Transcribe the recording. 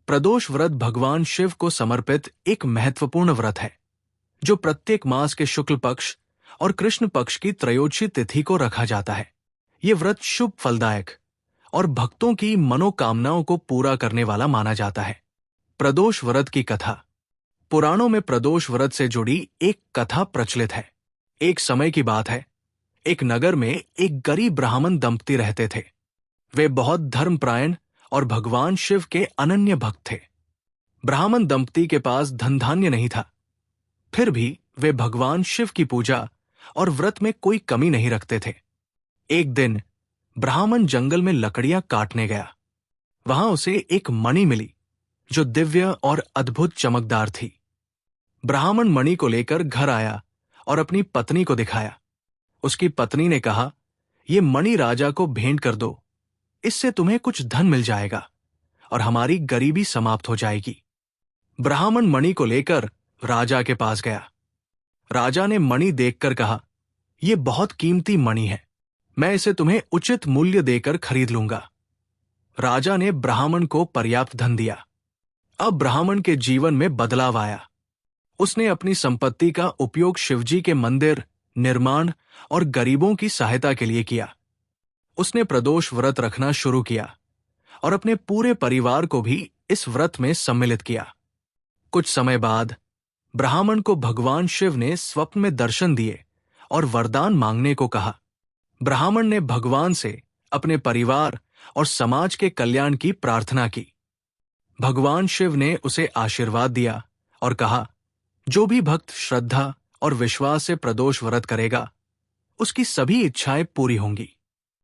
प्रदोष व्रत भगवान शिव को समर्पित एक महत्वपूर्ण व्रत है जो प्रत्येक मास के शुक्ल पक्ष और कृष्ण पक्ष की त्रयोदशी तिथि को रखा जाता है। ये व्रत शुभ, फलदायक और भक्तों की मनोकामनाओं को पूरा करने वाला माना जाता है। प्रदोष व्रत की कथा। पुराणों में प्रदोष व्रत से जुड़ी एक कथा प्रचलित है। एक समय की बात है, एक नगर में एक गरीब ब्राह्मण दंपति रहते थे। वे बहुत धर्मपरायण और भगवान शिव के अनन्य भक्त थे। ब्राह्मण दंपति के पास धन धान्य नहीं था, फिर भी वे भगवान शिव की पूजा और व्रत में कोई कमी नहीं रखते थे। एक दिन ब्राह्मण जंगल में लकड़ियां काटने गया। वहां उसे एक मणि मिली जो दिव्य और अद्भुत चमकदार थी। ब्राह्मण मणि को लेकर घर आया और अपनी पत्नी को दिखाया। उसकी पत्नी ने कहा, "ये मणि राजा को भेंट कर दो, इससे तुम्हें कुछ धन मिल जाएगा और हमारी गरीबी समाप्त हो जाएगी।" ब्राह्मण मणि को लेकर राजा के पास गया। राजा ने मणि देखकर कहा, "यह बहुत कीमती मणि है, मैं इसे तुम्हें उचित मूल्य देकर खरीद लूंगा।" राजा ने ब्राह्मण को पर्याप्त धन दिया। अब ब्राह्मण के जीवन में बदलाव आया। उसने अपनी संपत्ति का उपयोग शिवजी के मंदिर निर्माण और गरीबों की सहायता के लिए किया। उसने प्रदोष व्रत रखना शुरू किया और अपने पूरे परिवार को भी इस व्रत में सम्मिलित किया। कुछ समय बाद ब्राह्मण को भगवान शिव ने स्वप्न में दर्शन दिए और वरदान मांगने को कहा। ब्राह्मण ने भगवान से अपने परिवार और समाज के कल्याण की प्रार्थना की। भगवान शिव ने उसे आशीर्वाद दिया और कहा, "जो भी भक्त श्रद्धा और विश्वास से प्रदोष व्रत करेगा, उसकी सभी इच्छाएं पूरी होंगी।"